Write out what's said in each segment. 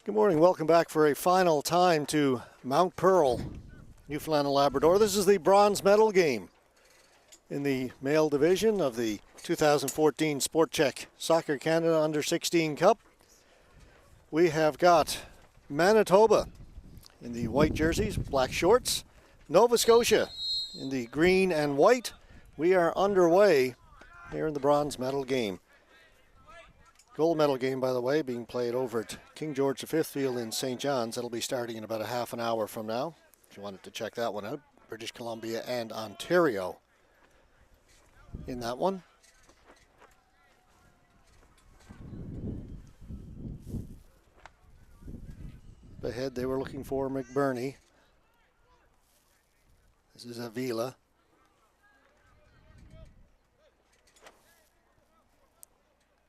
Good morning. Welcome back for a final time to Mount Pearl, Newfoundland and Labrador. This is the bronze medal game in the male division of the 2014 Sport Check Soccer Canada Under-16 Cup. We have got Manitoba in the white jerseys, black shorts. Nova Scotia in the green and white. We are underway here in the bronze medal game. Gold medal game, by the way, being played over at King George V Field in St. John's. That'll be starting in about a half an hour from now, if you wanted to check that one out. British Columbia and Ontario in that one. Ahead, they were looking for McBurney. This is Avila.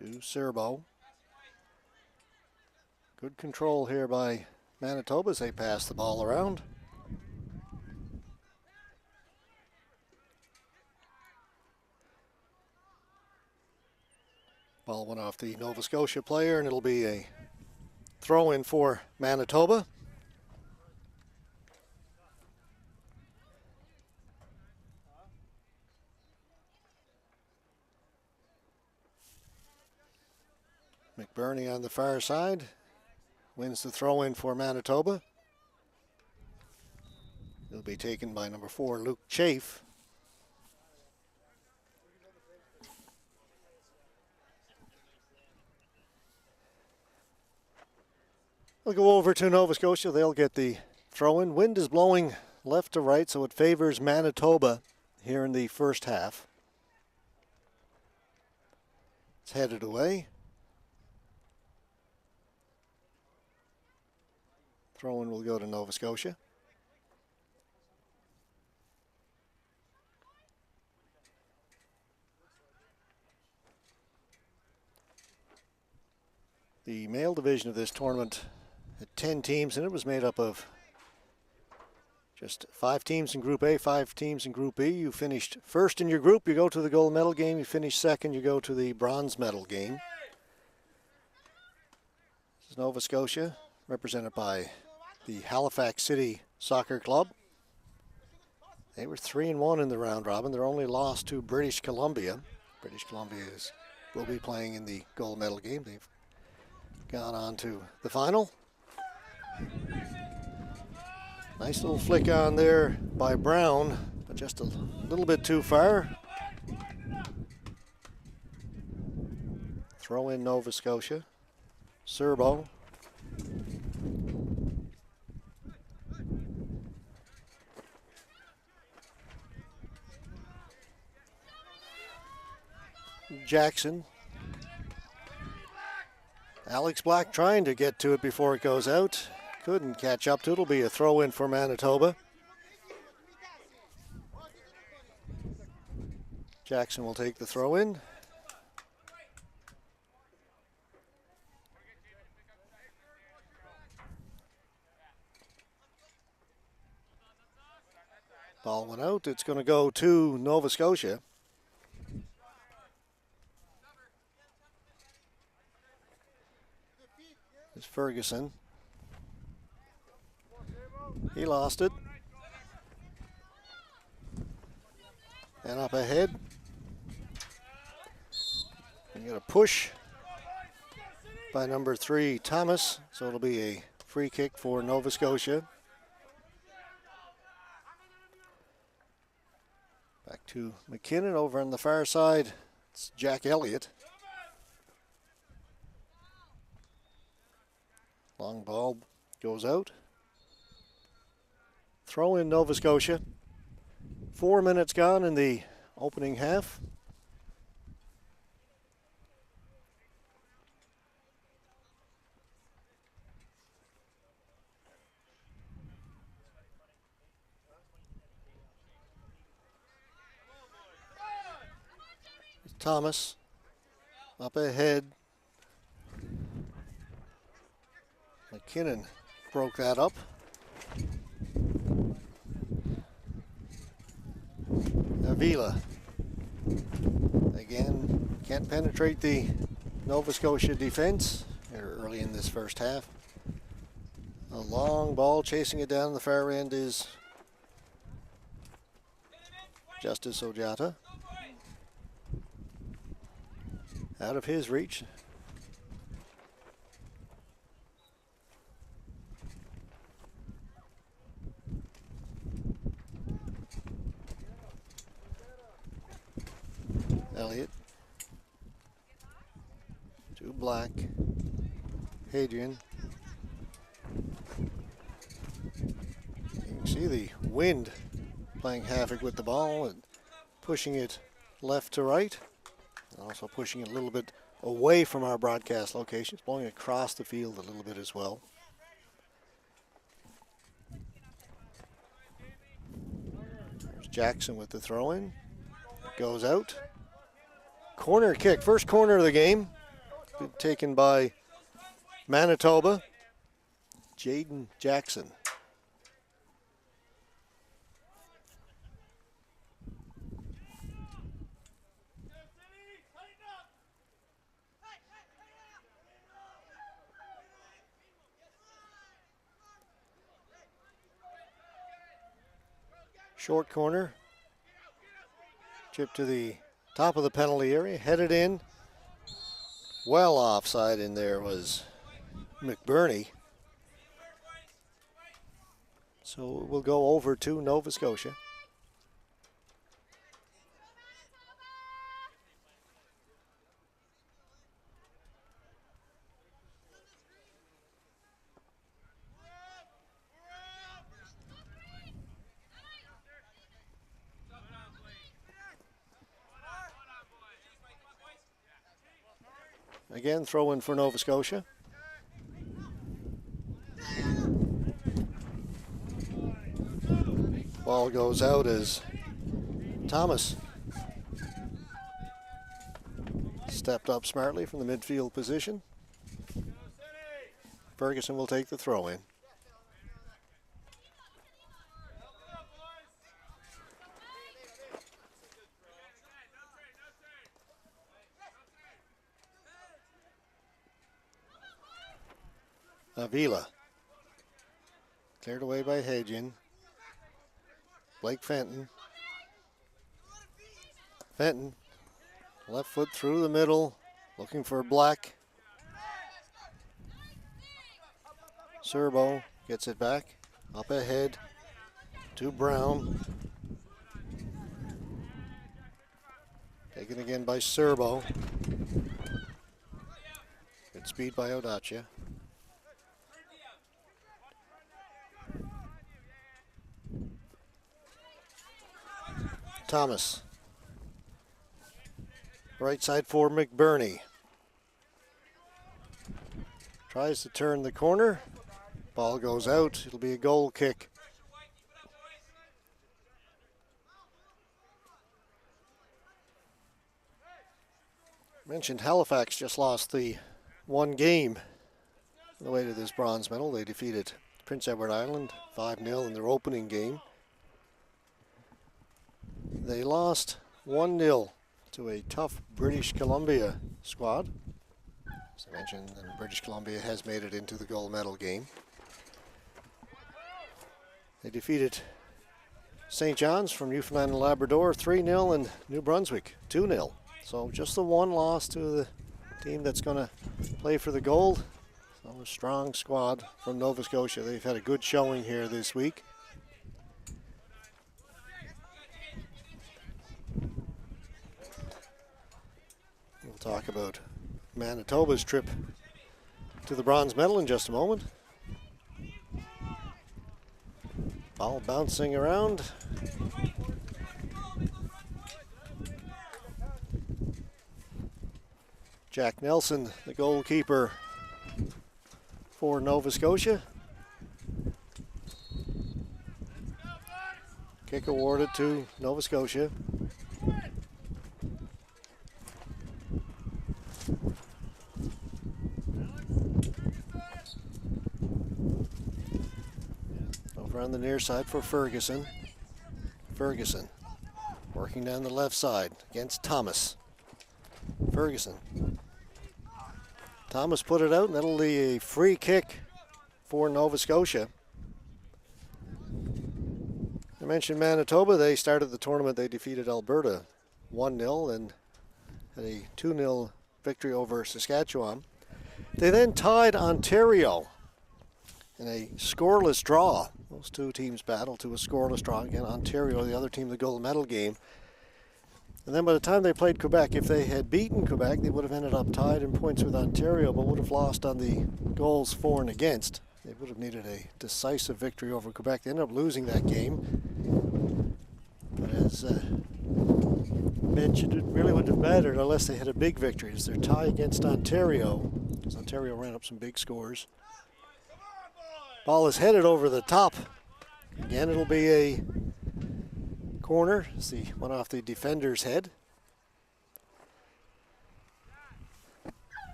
To Serbo. Good control here by Manitoba as they pass the ball around. Ball went off the Nova Scotia player, and it'll be a throw-in for Manitoba. McBurney on the far side wins the throw-in for Manitoba. It'll be taken by number 4, Luke Chafe. We'll go over to Nova Scotia. They'll get the throw-in. Wind is blowing left to right, so it favors Manitoba here in the first half. It's headed away. Throw-in will go to Nova Scotia. The male division of this tournament had 10 teams, and it was made up of just 5 teams in Group A, 5 teams in Group B. You finished first in your group, you go to the gold medal game. You finish second, you go to the bronze medal game. This is Nova Scotia, represented by the Halifax City Soccer Club. They were 3-1 in the round robin. They're only lost to British Columbia. British Columbia will be playing in the gold medal game. They've gone on to the final. Nice little flick on there by Brown, but just a little bit too far. Throw in Nova Scotia. Serbo. Jackson. Alex Black trying to get to it before it goes out. Couldn't catch up to it. It'll be a throw-in for Manitoba. Jackson will take the throw-in. Ball went out. It's going to go to Nova Scotia. It's Ferguson. He lost it. And up ahead. You got a push by number 3, Thomas. So it'll be a free kick for Nova Scotia. Back to McKinnon over on the far side. It's Jack Elliott. Long ball goes out. Throw in Nova Scotia. 4 minutes gone in the opening half. Thomas up ahead. McKinnon broke that up. Avila again can't penetrate the Nova Scotia defense early in this first half. A long ball, chasing it down the far end is Justice Ojata. Out of his reach. Elliott. To Black. Hadrian. You can see the wind playing havoc with the ball and pushing it left to right. Also pushing it a little bit away from our broadcast locations, blowing across the field a little bit as well. There's Jackson with the throw-in. Goes out. Corner kick, first corner of the game. Taken by Manitoba. Jaden Jackson. Short corner. Chip to the top of the penalty area. Headed in. Well offside in there was McBurney. So we'll go over to Nova Scotia. Again, throw in for Nova Scotia. Ball goes out as Thomas stepped up smartly from the midfield position. Ferguson will take the throw in. Avila. Cleared away by Hadrian. Blake Fenton. Fenton. Left foot through the middle. Looking for Black. Serbo gets it back. Up ahead to Brown. Taken again by Serbo. Good speed by Odacia. Thomas. Right side for McBurney. Tries to turn the corner. Ball goes out. It'll be a goal kick. Mentioned Halifax just lost the one game on the way to this bronze medal. They defeated Prince Edward Island 5-0 in their opening game. They lost 1-0 to a tough British Columbia squad. As I mentioned, British Columbia has made it into the gold medal game. They defeated St. John's from Newfoundland and Labrador 3-0 and New Brunswick 2-0. So just the one loss to the team that's going to play for the gold. So a strong squad from Nova Scotia. They've had a good showing here this week. We'll talk about Manitoba's trip to the bronze medal in just a moment. Ball bouncing around. Jack Nelson, the goalkeeper for Nova Scotia. Kick awarded to Nova Scotia. Over on the near side for Ferguson. Ferguson working down the left side against Thomas. Ferguson. Thomas put it out, and that'll be a free kick for Nova Scotia. I mentioned Manitoba. They started the tournament. They defeated Alberta 1-0 and had a 2-0 victory over Saskatchewan. They then tied Ontario in a scoreless draw. Those two teams battled to a scoreless draw. Again, Ontario, the other team, the gold medal game. And then by the time they played Quebec, if they had beaten Quebec, they would have ended up tied in points with Ontario, but would have lost on the goals for and against. They would have needed a decisive victory over Quebec. They ended up losing that game. But as mentioned, it really wouldn't have mattered unless they had a big victory. It's their tie against Ontario, because Ontario ran up some big scores. Ball is headed over the top. Again, it'll be a corner. See, one off the defender's head.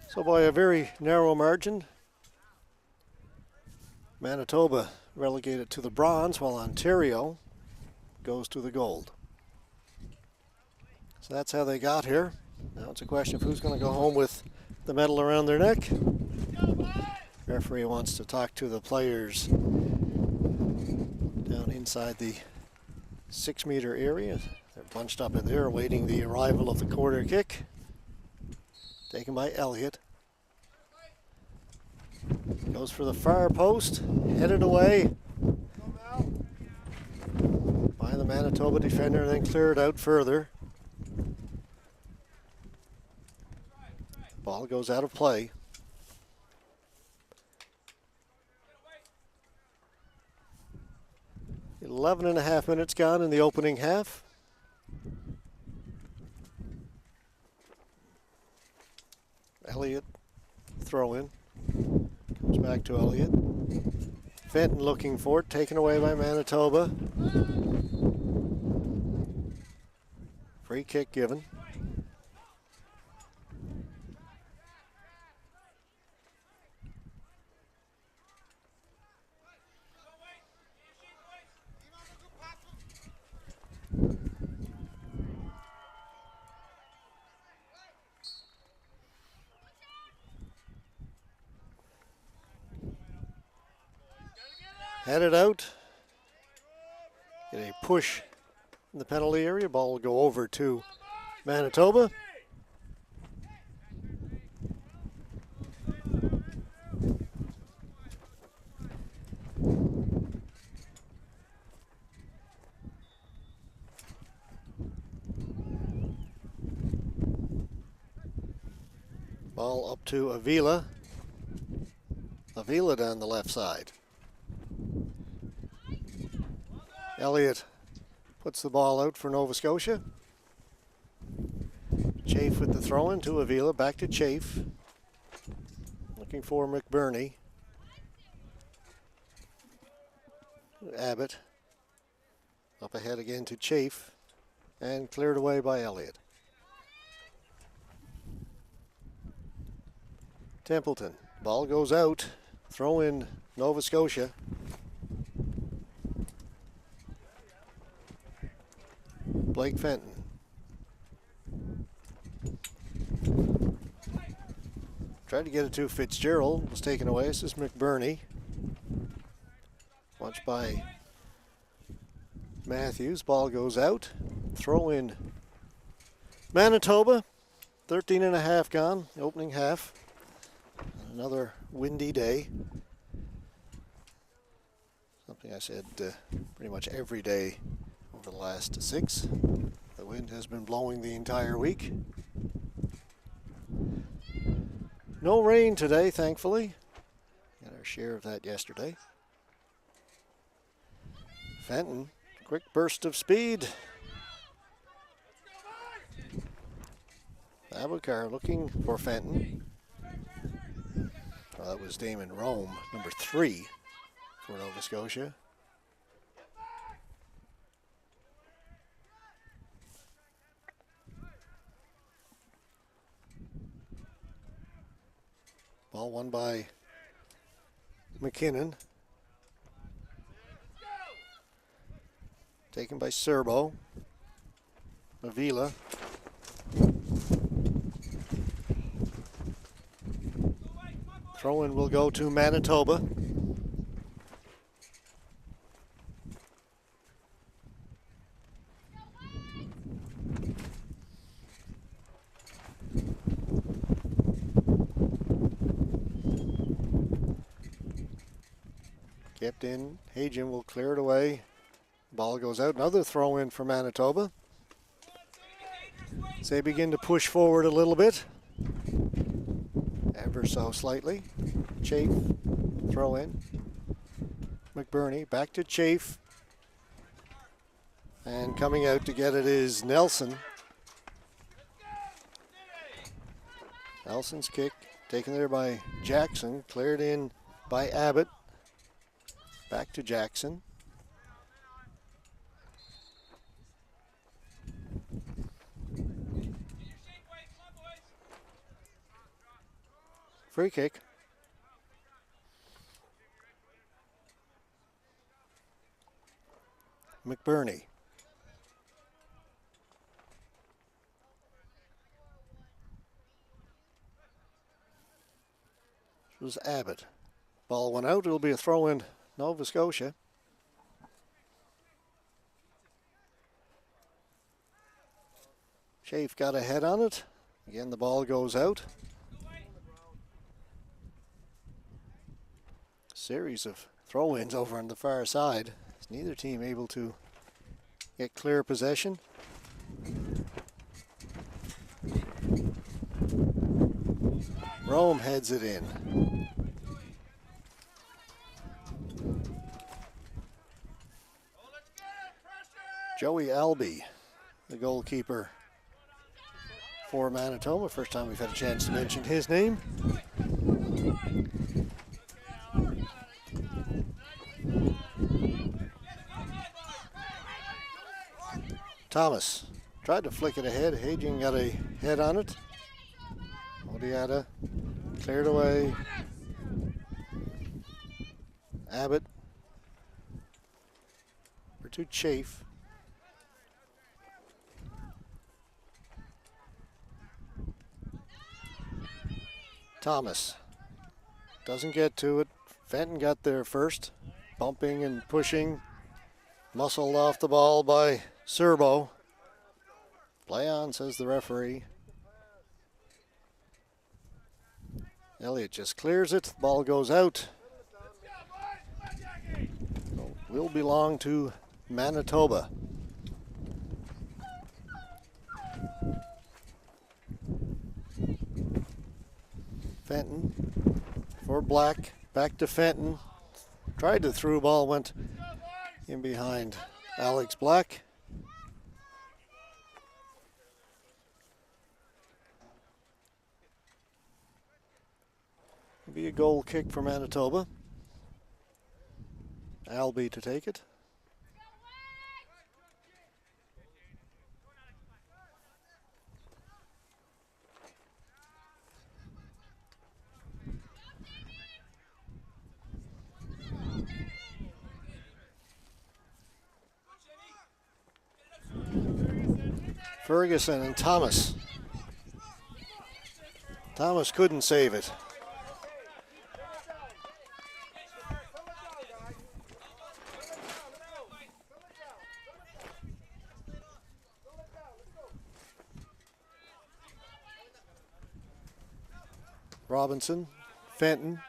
So by a very narrow margin, Manitoba relegated to the bronze, while Ontario goes to the gold. So that's how they got here. Now it's a question of who's going to go home with the medal around their neck. Referee wants to talk to the players down inside the 6-meter area. They're bunched up in there awaiting the arrival of the corner kick. Taken by Elliott. Goes for the far post, headed away by the Manitoba defender, then cleared out further. Ball goes out of play. Eleven and a half minutes gone in the opening half. Elliott throw in. Comes back to Elliott. Fenton looking for it, taken away by Manitoba. Free kick given. Headed out. Get a push in the penalty area. Ball will go over to Manitoba. Ball up to Avila. Avila down the left side. Elliott puts the ball out for Nova Scotia. Chafe with the throw-in to Avila. Back to Chafe. Looking for McBurney. Abbott. Up ahead again to Chafe. And cleared away by Elliott. Templeton. Ball goes out. Throw in Nova Scotia. Blake Fenton. Tried to get it to Fitzgerald. Was taken away. This is McBurney. Watched by Matthews. Ball goes out. Throw in Manitoba. 13 and a half gone. Opening half. Another windy day. Something I said pretty much every day over the last 6. The wind has been blowing the entire week. No rain today, thankfully. Got our share of that yesterday. Fenton, quick burst of speed. Abukar looking for Fenton. That was Damon Rome, number 3 for Nova Scotia. Ball won by McKinnon. Taken by Serbo. Avila. Throw-in will go to Manitoba. Kept in. Hagen will clear it away. Ball goes out. Another throw-in for Manitoba. As they begin to push forward a little bit. Ever so slightly. Chafe, throw in. McBurney back to Chafe. And coming out to get it is Nelson. Nelson's kick taken there by Jackson. Cleared in by Abbott. Back to Jackson. Free kick. McBurney. This was Abbott. Ball went out. It'll be a throw in Nova Scotia. Chafe got a head on it. Again, the ball goes out. Series of throw-ins over on the far side. Neither team able to get clear possession. Rome heads it in. Joey Albee, the goalkeeper for Manitoba. First time we've had a chance to mention his name. Thomas tried to flick it ahead. Hagen got a head on it. Odiata cleared away. Abbott for to Chafe. Thomas doesn't get to it. Fenton got there first. Bumping and pushing. Muscled off the ball by Serbo. Play on, says the referee. Elliott just clears it. Ball goes out. Will belong to Manitoba. Fenton for Black. Back to Fenton. Tried to through ball, went in behind Alex Black. It'll be a goal kick for Manitoba. Albee to take it. Ferguson and Thomas. Thomas couldn't save it. Robinson, Fenton.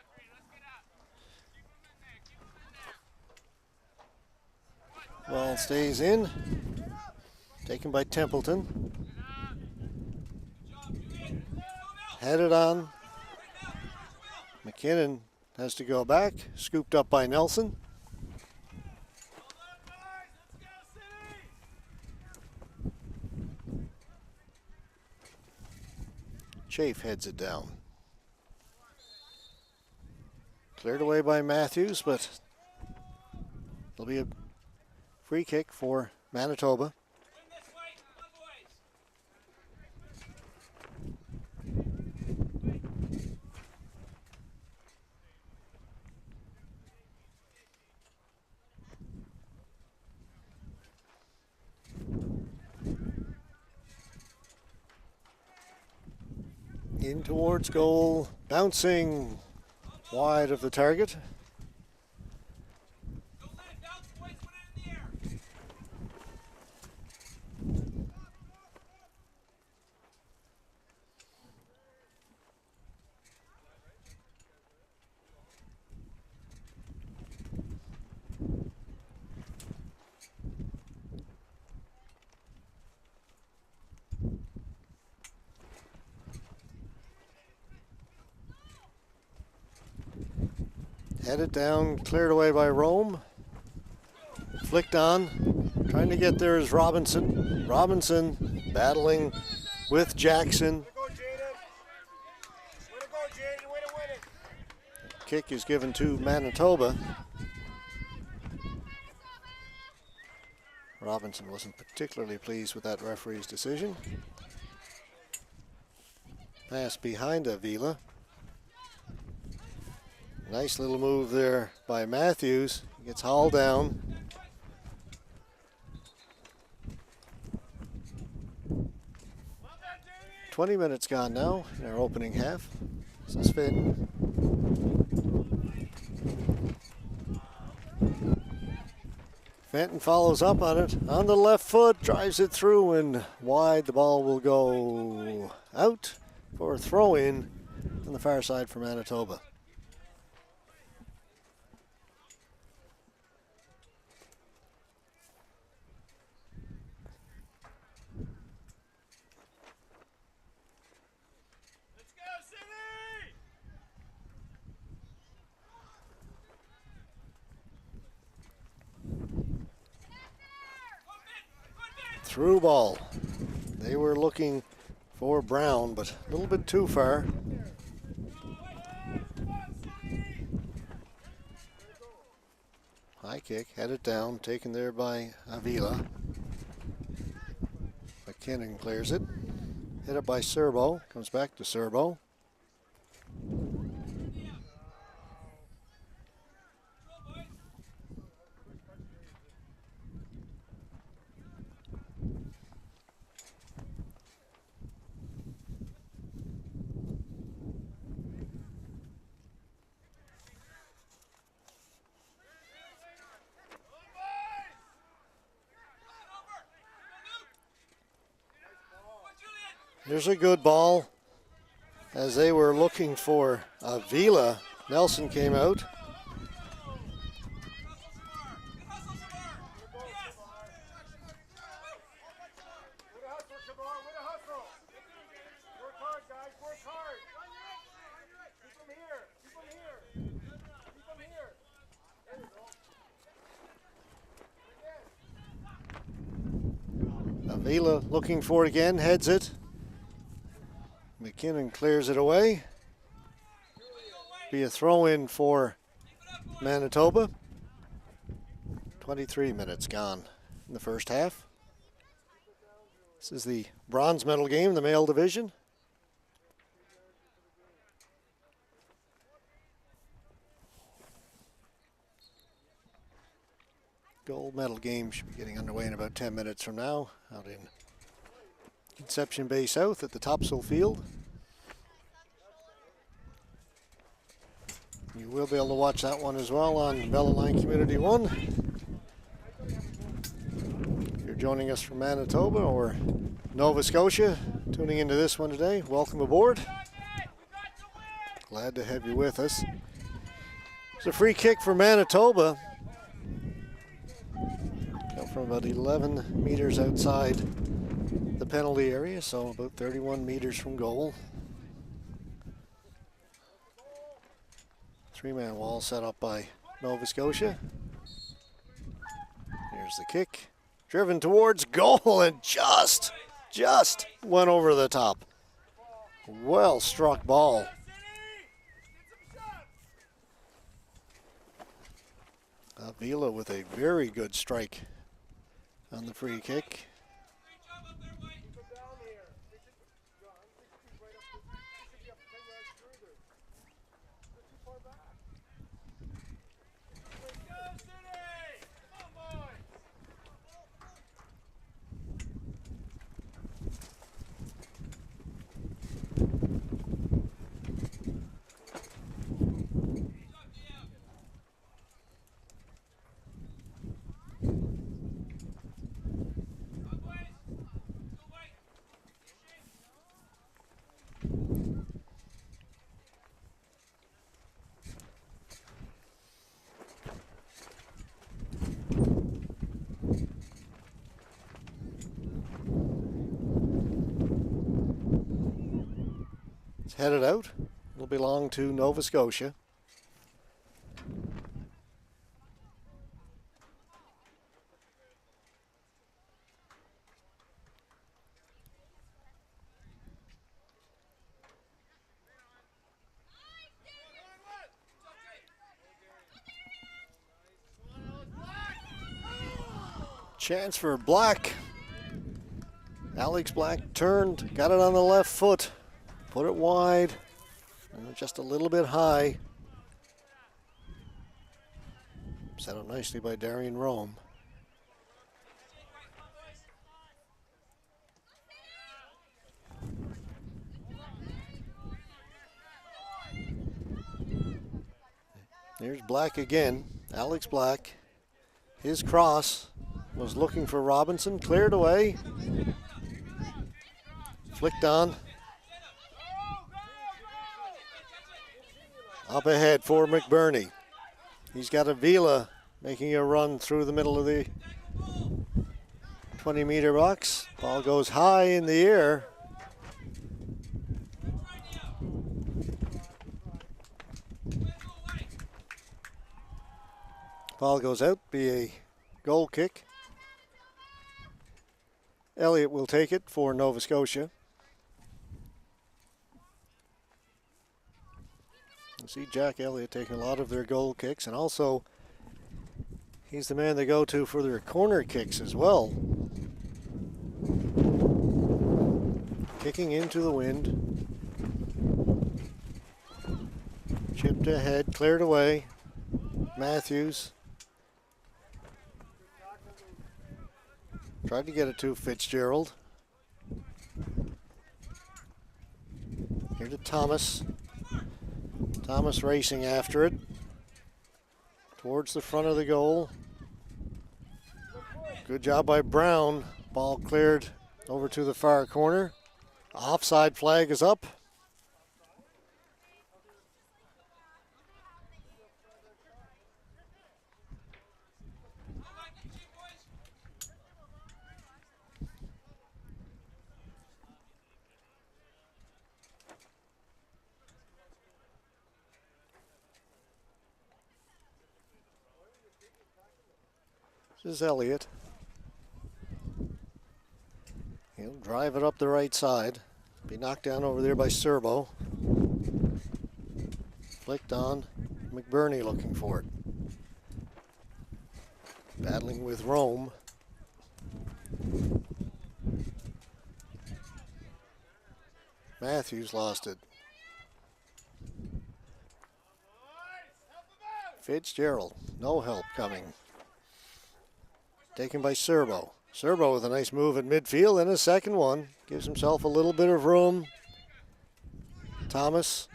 Ball stays in. Taken by Templeton. Headed on. McKinnon has to go back. Scooped up by Nelson. Chafe heads it down. Cleared away by Matthews, but it'll be a free kick for Manitoba. In towards goal, bouncing wide of the target. Headed down, cleared away by Rome. Flicked on, trying to get there is Robinson. Robinson battling with Jackson. Kick is given to Manitoba. Robinson wasn't particularly pleased with that referee's decision. Pass behind Avila. Nice little move there by Matthews. Gets hauled down. "20 minutes gone now in our opening half." This is Fenton. Fenton follows up on it. On the left foot, drives it through and wide. The ball will go out for a throw-in on the far side for Manitoba. Through ball. They were looking for Brown, but a little bit too far. High kick, headed down, taken there by Avila. McKinnon clears it. Hit up by Serbo, comes back to Serbo. Here's a good ball. As they were looking for Avila, Nelson came out. Avila looking for it again, heads it. McKinnon clears it away. Be a throw-in for Manitoba. 23 minutes gone in the first half. This is the bronze medal game in the male division. Gold medal game should be getting underway in about 10 minutes from now out in Conception Bay South at the Topsail Field. You will be able to watch that one as well on Bell Line Community 1. If you're joining us from Manitoba or Nova Scotia, tuning into this one today, welcome aboard. Glad to have you with us. It's a free kick for Manitoba. Come from about 11 meters outside the penalty area, so about 31 meters from goal. Three-man wall set up by Nova Scotia. Here's the kick. Driven towards goal and just went over the top. Well struck ball. Avila with a very good strike on the free kick. It's headed out. It'll belong to Nova Scotia. Chance for Black. Alex Black turned, got it on the left foot, put it wide, just a little bit high. Set up nicely by Darian Rome. Here's Black again, Alex Black. His cross was looking for Robinson, cleared away. Flicked on. Up ahead for McBurney. He's got Avila making a run through the middle of the 20-meter box. Ball goes high in the air. Ball goes out, be a goal kick. Elliott will take it for Nova Scotia. You see Jack Elliott taking a lot of their goal kicks, and also he's the man they go to for their corner kicks as well. Kicking into the wind. Chipped ahead, cleared away. Matthews. Tried to get it to Fitzgerald. Here to Thomas. Thomas racing after it. Towards the front of the goal. Good job by Brown. Ball cleared over to the far corner. Offside flag is up. This is Elliott. He'll drive it up the right side. Be knocked down over there by Serbo. Flicked on. McBurney looking for it. Battling with Rome. Matthews lost it. Fitzgerald, no help coming. Taken by Serbo. Serbo with a nice move at midfield and a second one. Gives himself a little bit of room. Thomas.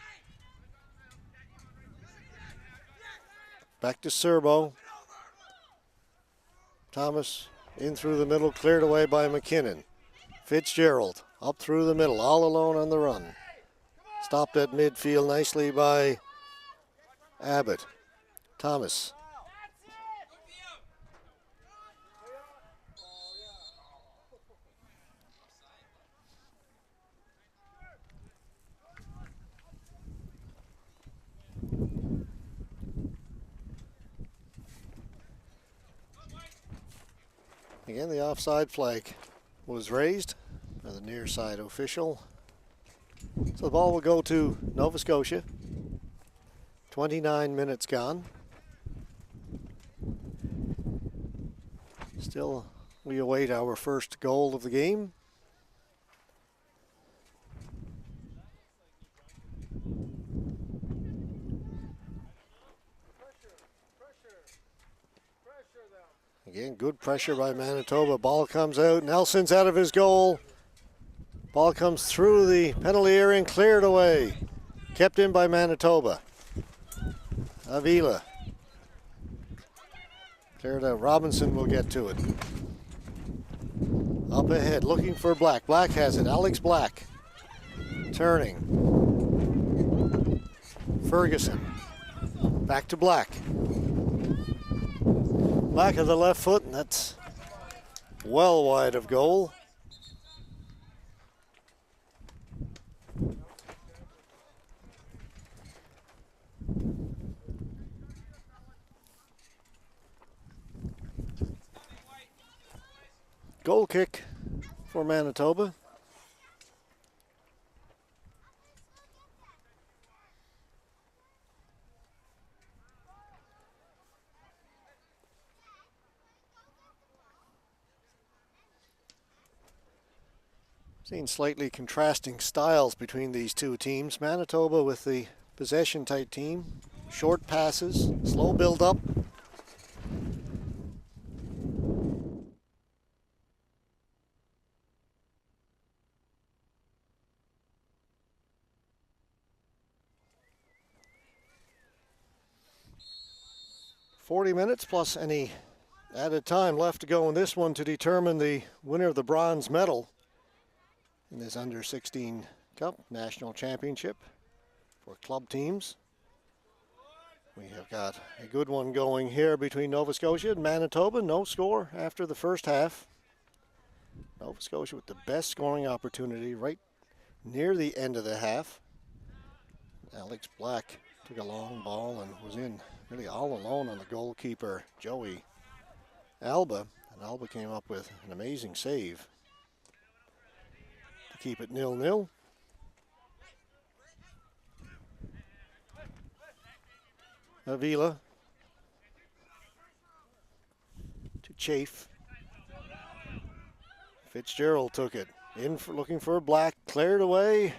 Back to Serbo. Thomas in through the middle, cleared away by McKinnon. Fitzgerald up through the middle, all alone on the run. Stopped at midfield nicely by Abbott. Thomas. Again, the offside flag was raised by the near side official. So the ball will go to Nova Scotia. 29 minutes gone. Still, we await our first goal of the game. Again, good pressure by Manitoba. Ball comes out. Nelson's out of his goal. Ball comes through the penalty area and cleared away. Kept in by Manitoba. Avila. Cleared out. Robinson will get to it. Up ahead, looking for Black. Black has it. Alex Black. Turning. Ferguson. Back to Black. Black of the left foot, and that's well wide of goal. Goal kick for Manitoba. Seen slightly contrasting styles between these two teams. Manitoba with the possession type team, short passes, slow build up. "40 minutes plus any added time left to go in this one to determine the winner of the bronze medal in this under-16 Cup National Championship for club teams. We have got a good one going here between Nova Scotia and Manitoba. No score after the first half. Nova Scotia with the best scoring opportunity right near the end of the half. Alex Black took a long ball and was in really all alone on the goalkeeper, Joey Alba. And Alba came up with an amazing save to keep it 0-0. Avila to Chafe. Fitzgerald took it in for looking for Black, cleared away,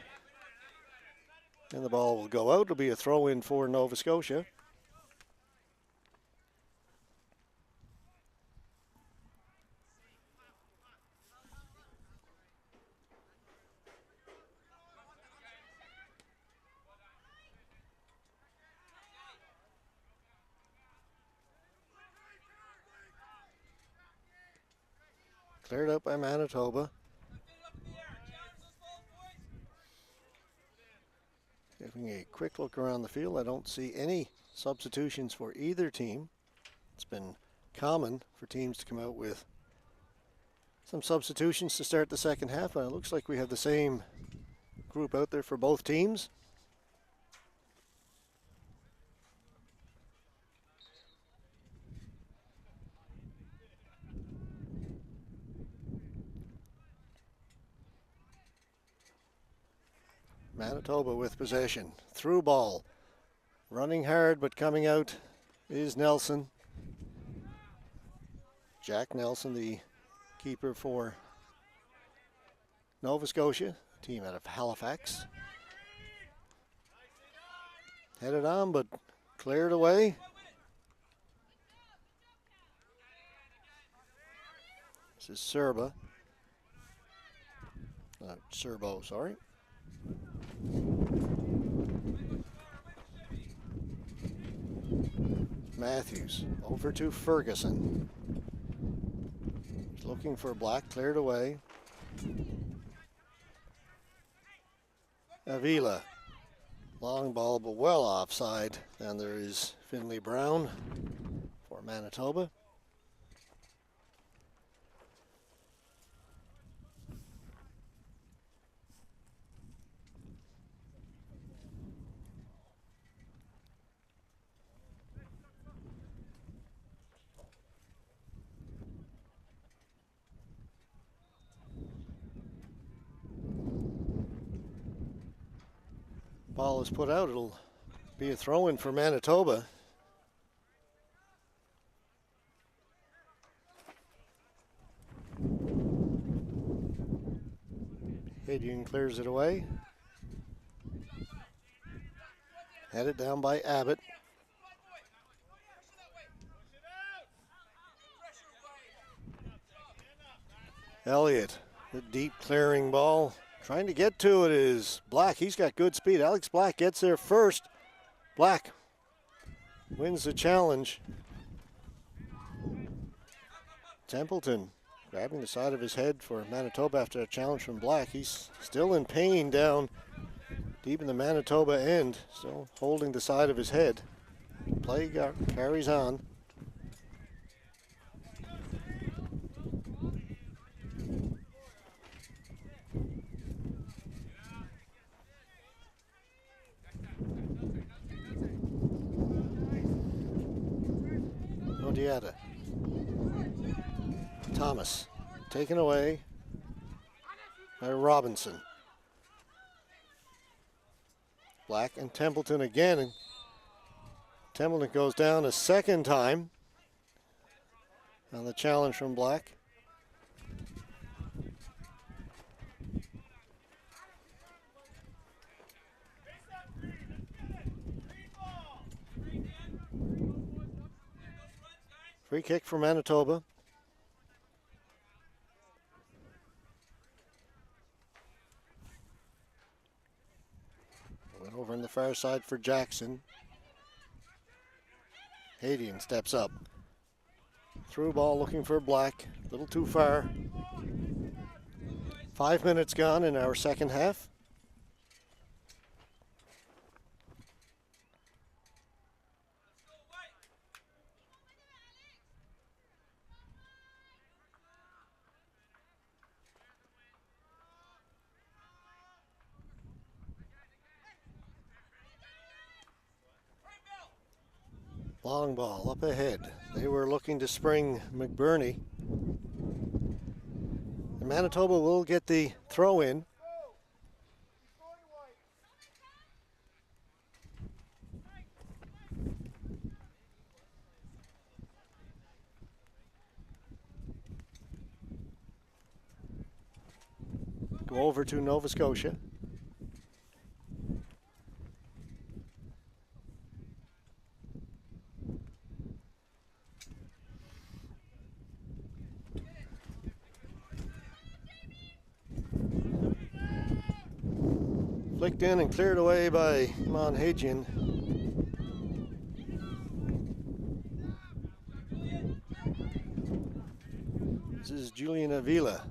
and the ball will go out. It'll be a throw in for Nova Scotia. Cleared up by Manitoba. Giving a quick look around the field, I don't see any substitutions for either team. It's been common for teams to come out with some substitutions to start the second half, but it looks like we have the same group out there for both teams. Manitoba with possession. Through ball. Running hard, but coming out is Nelson. Jack Nelson, the keeper for Nova Scotia, team out of Halifax. Headed on, but cleared away. This is Serbo, sorry. Matthews over to Ferguson. He's looking for Black, cleared away. Avila, long ball but well offside. And there is Finley Brown for Manitoba. Ball is put out. It'll be a throw-in for Manitoba. Hadian clears it away. Headed down by Abbott. Elliott, the deep clearing ball. Trying to get to it is Black. He's got good speed. Alex Black gets there first. Black wins the challenge. Templeton grabbing the side of his head for Manitoba after a challenge from Black. He's still in pain down deep in the Manitoba end, still holding the side of his head. Play carries on. Odieta. Thomas taken away by Robinson. Black and Templeton again. And Templeton goes down a second time on the challenge from Black. Free kick for Manitoba. Went over on the far side for Jackson. Hadian steps up. Through ball looking for Black. A little too far. 5 minutes gone in our second half. Long ball up ahead. They were looking to spring McBurney. And Manitoba will get the throw in. Go over to Nova Scotia. Flicked in and cleared away by Monhagian. This is Julian Avila.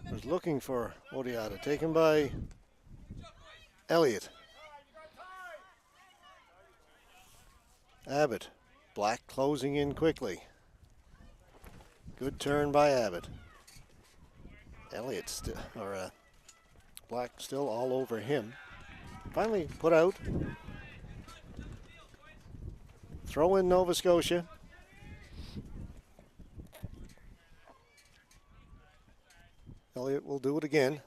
Was looking for Odiata, taken by Elliott. Abbott. Black closing in quickly. Good turn by Abbott. Elliott Black still all over him. Finally put out. Throw in Nova Scotia. Elliott will do it again.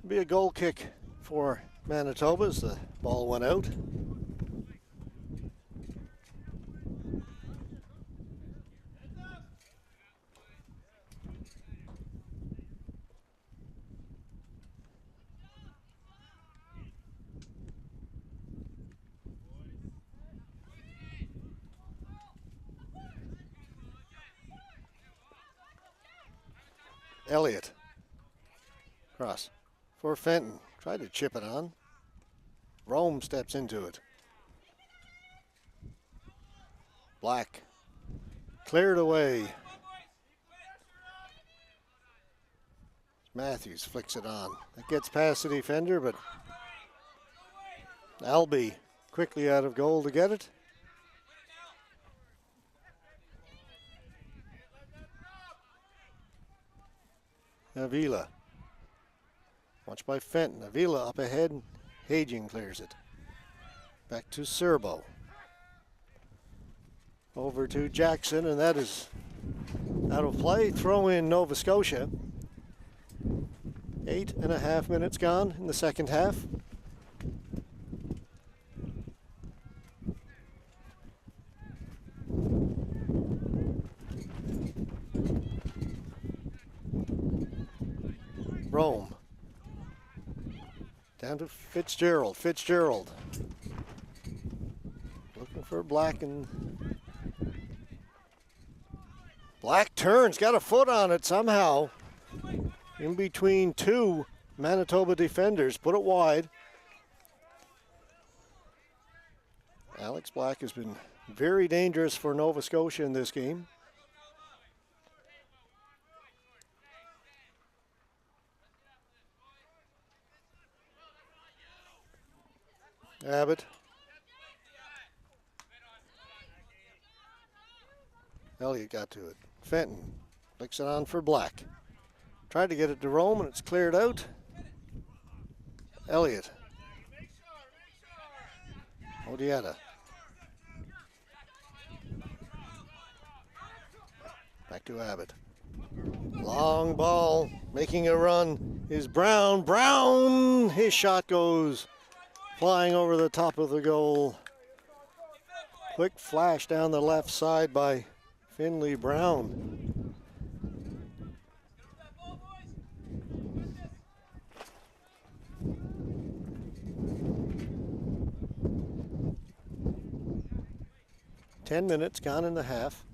Be a goal kick for Manitoba as the ball went out. Elliott. Cross for Fenton. Tried to chip it on. Rome steps into it. Black. Cleared away. Matthews flicks it on. It gets past the defender, but Albee quickly out of goal to get it. Avila. Watched by Fenton. Avila up ahead. Hagian clears it. Back to Serbo. Over to Jackson, and that is out of play. Throw in Nova Scotia. 8.5 minutes gone in the second half. Rome. Down to Fitzgerald. Fitzgerald. Looking for Black, and Black turns, got a foot on it somehow. In between two Manitoba defenders, put it wide. Alex Black has been very dangerous for Nova Scotia in this game. Abbott. Elliott got to it. Fenton flicks it on for Black. Tried to get it to Rome and it's cleared out. Elliott. Odietta. Back to Abbott. Long ball, making a run is Brown. Brown, his shot goes flying over the top of the goal. Quick flash down the left side by Finley Brown. Ten minutes gone in the half.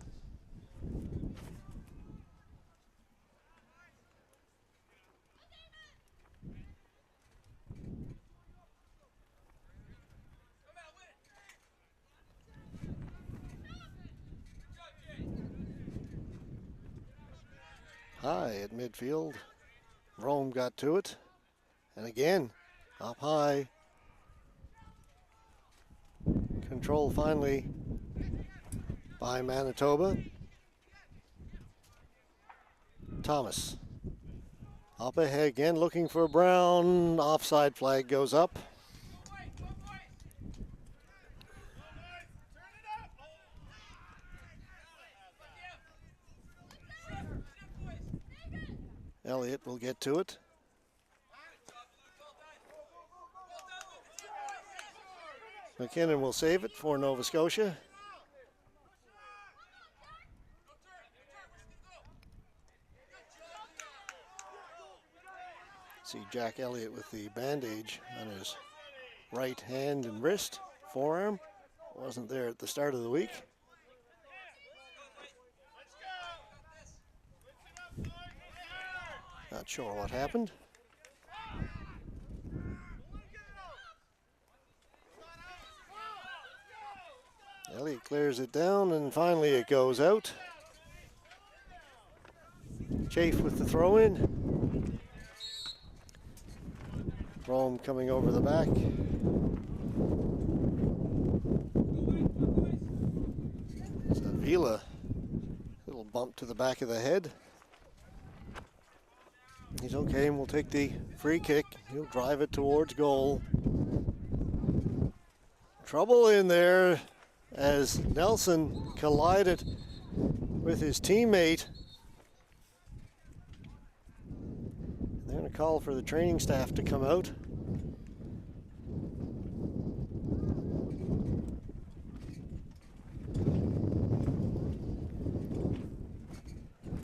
High at midfield. Rome got to it. And again, up high. Control finally by Manitoba. Thomas. Up ahead again, looking for Brown. Offside flag goes up. Elliott will get to it. McKinnon will save it for Nova Scotia. See Jack Elliott with the bandage on his right hand and wrist, forearm. Wasn't there at the start of the week. Not sure what happened. Elliott clears it down and finally it goes out. Chafe with the throw in. Rome coming over the back. Vila, little bump to the back of the head. He's okay and will take the free kick. He'll drive it towards goal. Trouble in there as Nelson collided with his teammate. They're going to call for the training staff to come out.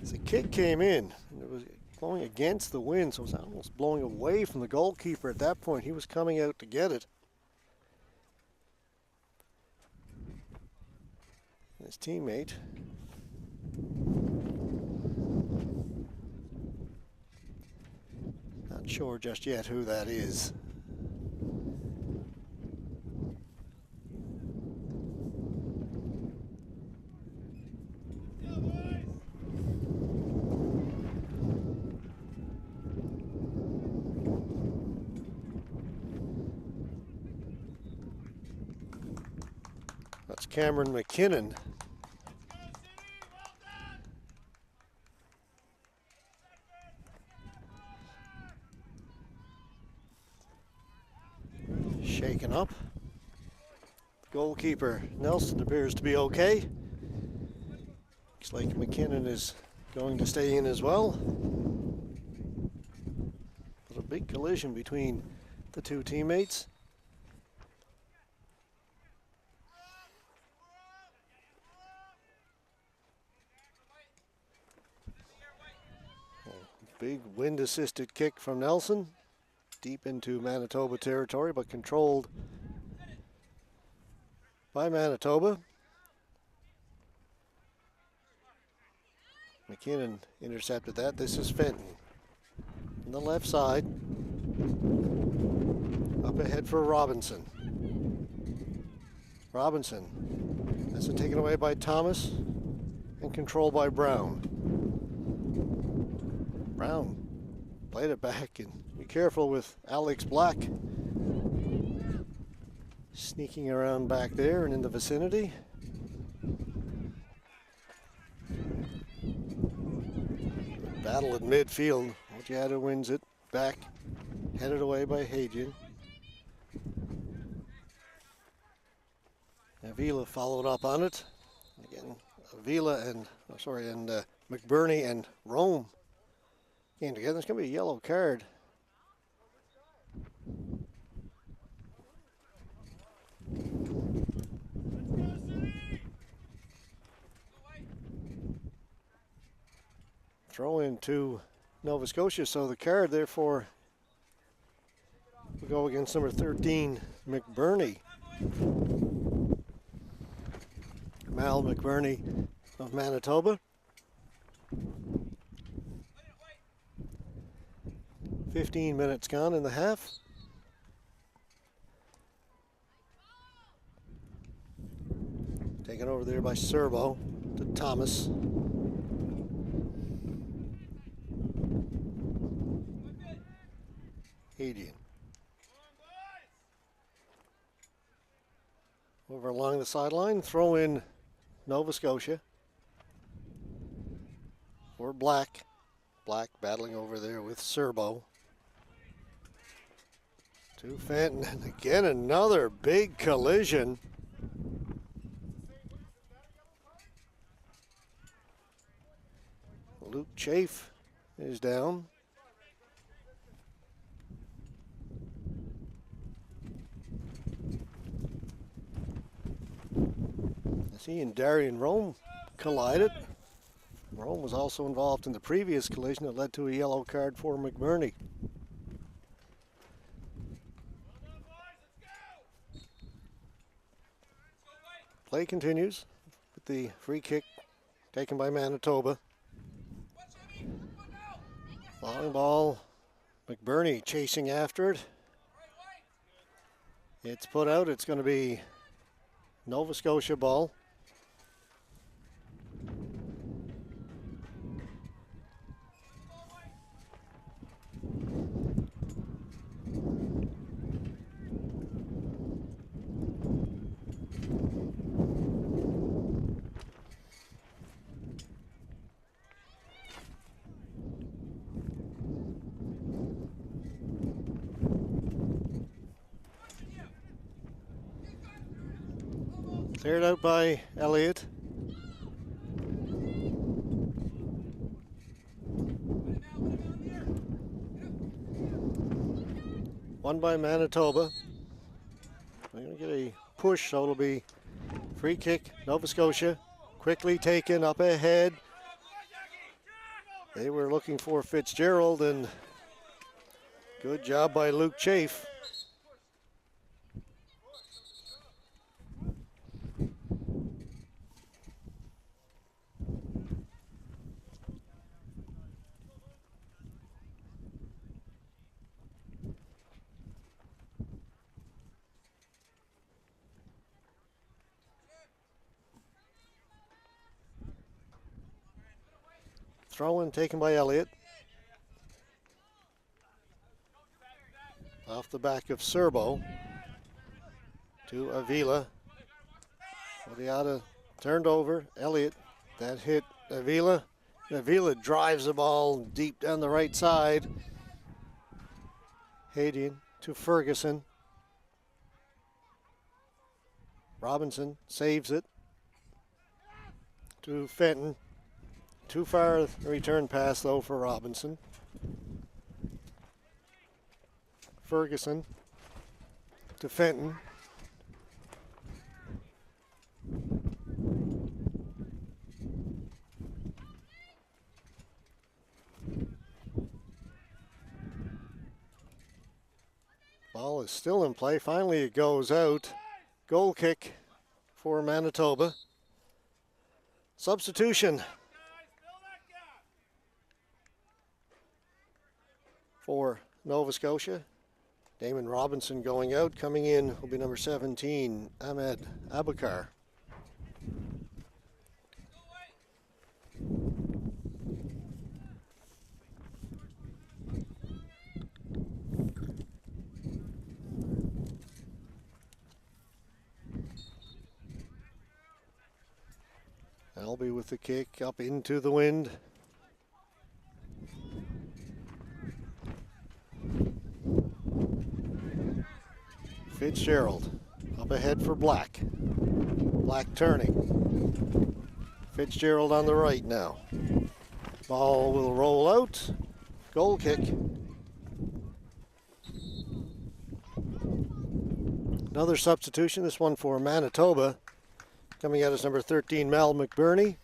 The kick came in and it was blowing against the wind, so it was almost blowing away from the goalkeeper at that point. He was coming out to get it. His teammate. Not sure just yet who that is. That's Cameron McKinnon. Shaken up. Goalkeeper Nelson appears to be okay. Looks like McKinnon is going to stay in as well. But a big collision between the two teammates. Big wind-assisted kick from Nelson, deep into Manitoba territory, but controlled by Manitoba. McKinnon intercepted that. This is Fenton on the left side. Up ahead for Robinson. Robinson. That's taken away by Thomas and controlled by Brown. Brown played it back, and be careful with Alex Black sneaking around back there and in the vicinity. Battle at midfield. Ojeda wins it back, headed away by Hadrian. Avila followed up on it. Again, Avila and McBurney and Rome came together. There's going to be a yellow card. Throw into Nova Scotia, so the card therefore will go against number 13, McBurney. Mal McBurney of Manitoba. 15 minutes gone in the half. Taken over there by Serbo to Thomas. Hadrian. Over along the sideline, throw in Nova Scotia. Or Black. Black battling over there with Serbo. To Fenton, and again another big collision. Luke Chafe is down. As he and Darian Rome collided. Rome was also involved in the previous collision that led to a yellow card for McBurney. Play continues with the free kick taken by Manitoba. Long ball, McBurney chasing after it. It's put out, it's going to be Nova Scotia ball. Cleared out by Elliott. Won by Manitoba. They're going to get a push, so it'll be free kick, Nova Scotia. Quickly taken up ahead. They were looking for Fitzgerald, and good job by Luke Chafe. Throw-in taken by Elliott. Off the back of Serbo to Avila. Odiada turned over. Elliott, that hit Avila. Avila drives the ball deep down the right side. Hadrian to Ferguson. Robinson saves it to Fenton. Too far return pass though for Robinson. Ferguson to Fenton. Ball is still in play. Finally it goes out. Goal kick for Manitoba. Substitution for Nova Scotia. Damon Robinson going out. Coming in will be number 17, Ahmed Abakar. Albie with the kick up into the wind. Fitzgerald up ahead for Black. Black turning. Fitzgerald on the right now. Ball will roll out. Goal kick. Another substitution, this one for Manitoba. Coming out as number 13, Mal McBurney,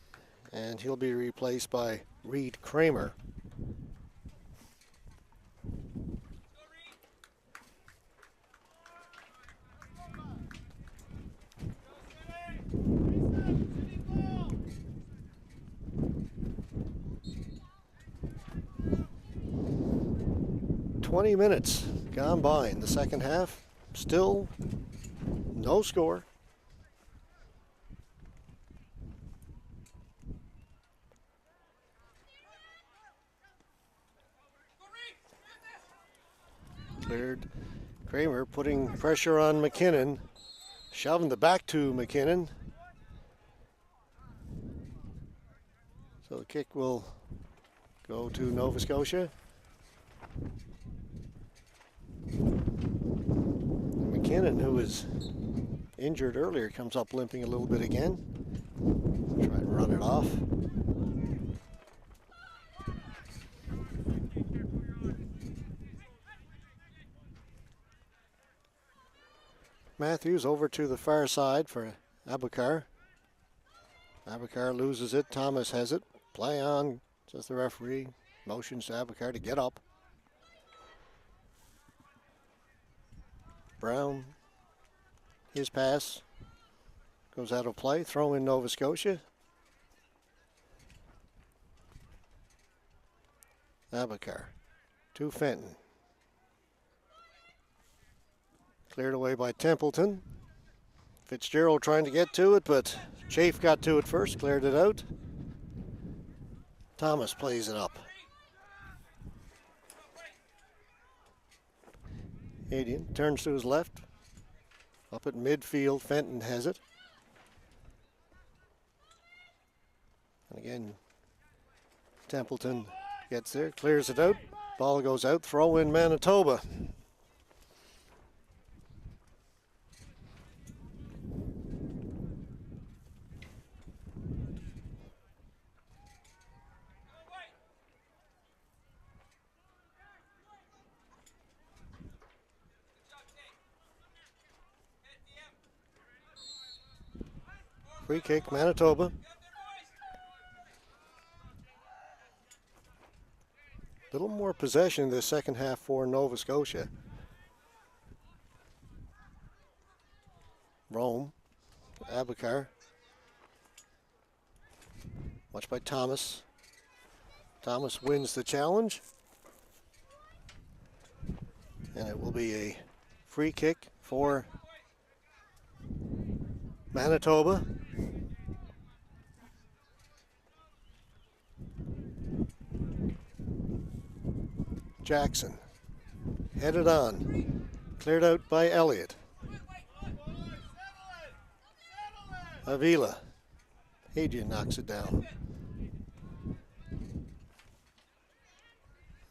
and he'll be replaced by Reed Kramer. "20 minutes gone by in the second half. Still no score. Cleared. Kramer putting pressure on McKinnon. Shoving the back to McKinnon. So the kick will go to Nova Scotia. McKinnon, who was injured earlier, comes up limping a little bit again. Try and run it off. Matthews over to the far side for Abukar. Abukar loses it. Thomas has it. Play on, says the referee. Motions to Abukar to get up. Brown, his pass goes out of play. Throw in Nova Scotia. Abukar to Fenton. Cleared away by Templeton. Fitzgerald trying to get to it, but Chafe got to it first, cleared it out. Thomas plays it up. Adian turns to his left. Up at midfield, Fenton has it. And again, Templeton gets there, clears it out. Ball goes out, throw in Manitoba. Free kick, Manitoba. Little more possession in the second half for Nova Scotia. Rome, Abukar. Watched by Thomas. Thomas wins the challenge. And it will be a free kick for Manitoba. Jackson, headed on, cleared out by Elliott. Avila, Hadrian knocks it down.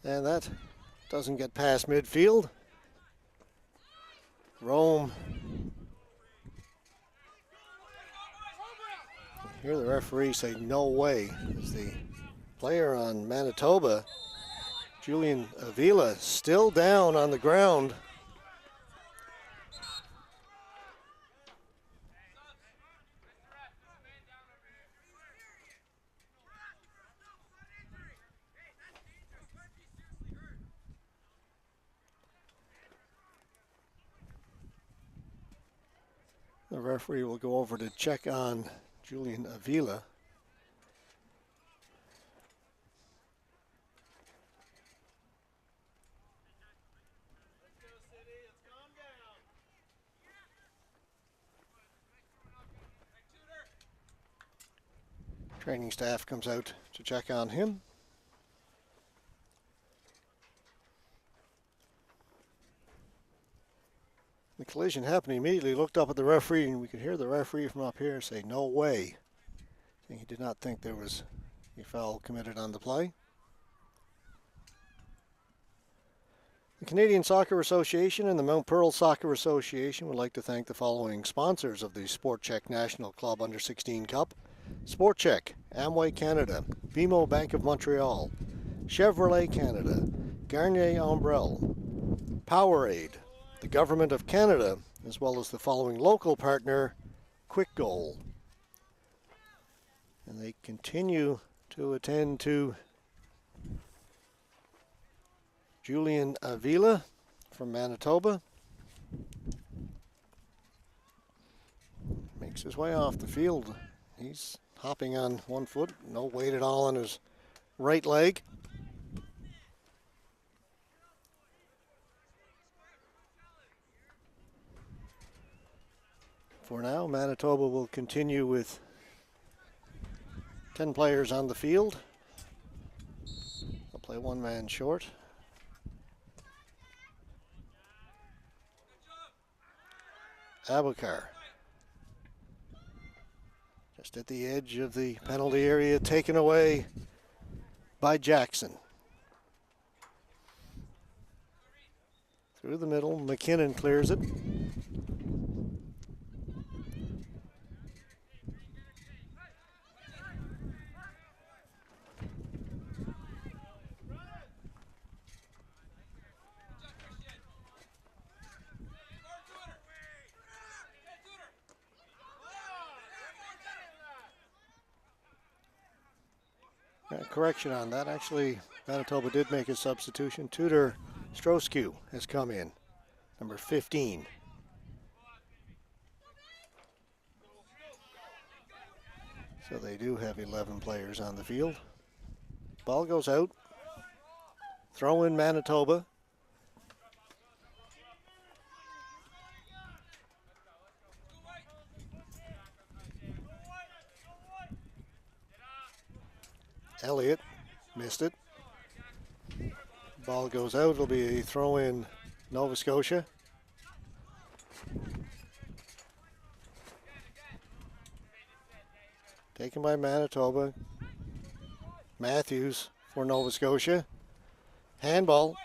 And that doesn't get past midfield. Rome. Hear the referee say no way, as the player on Manitoba, Julian Avila, still down on the ground. The referee will go over to check on Julian Avila. Training staff comes out to check on him. The collision happened immediately, looked up at the referee, and we could hear the referee from up here say, no way. He did not think there was a foul committed on the play. The Canadian Soccer Association and the Mount Pearl Soccer Association would like to thank the following sponsors of the Sport Check National Club Under-16 Cup. Sport Check, Amway Canada, BMO Bank of Montreal, Chevrolet Canada, Garnier Umbrell, Powerade, the Government of Canada, as well as the following local partner, Quick Goal. And they continue to attend to Julian Avila from Manitoba. Makes his way off the field. He's hopping on one foot, no weight at all on his right leg. For now, Manitoba will continue with 10 players on the field. They'll play one man short. Abukar, just at the edge of the penalty area, taken away by Jackson. Through the middle, McKinnon clears it. Correction on that. Actually, Manitoba did make a substitution. Tudor Stroskew has come in, number 15. So they do have 11 players on the field. Ball goes out. Throw in Manitoba. Elliott missed it. Ball goes out. It'll be a throw in Nova Scotia. Taken by Manitoba. Matthews for Nova Scotia. Handball.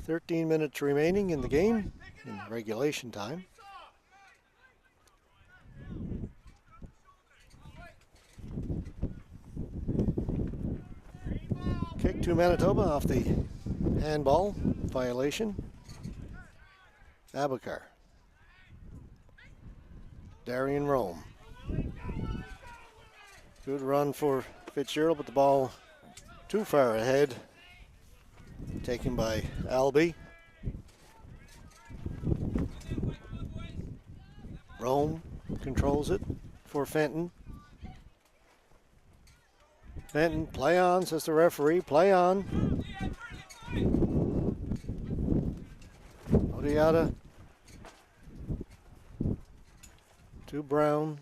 "13 minutes remaining in the game in regulation time." Kick to Manitoba off the handball violation. Abukar. Darian Rome. Good run for Fitzgerald, but the ball too far ahead. Taken by Albee. Rome controls it for Fenton. Fenton, play on, says the referee, play on. Odiata to Brown.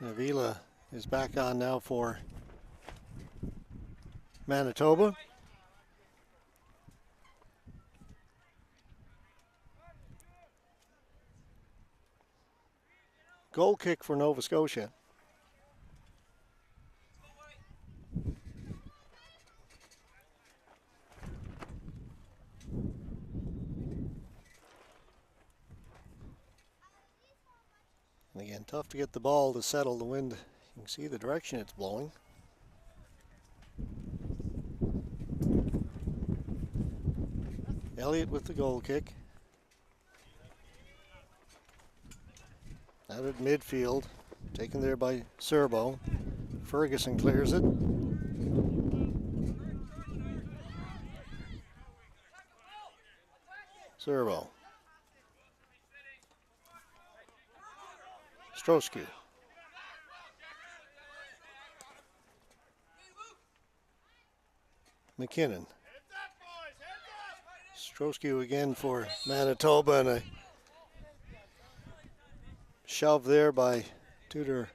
Avila is back on now for Manitoba. Goal kick for Nova Scotia. And again, tough to get the ball to settle. The wind, you can see the direction it's blowing. Elliott with the goal kick. Out at midfield, taken there by Serbo. Ferguson clears it. Serbo. Stroskew. McKinnon. Strosky again for Manitoba, and a shove there by Tudor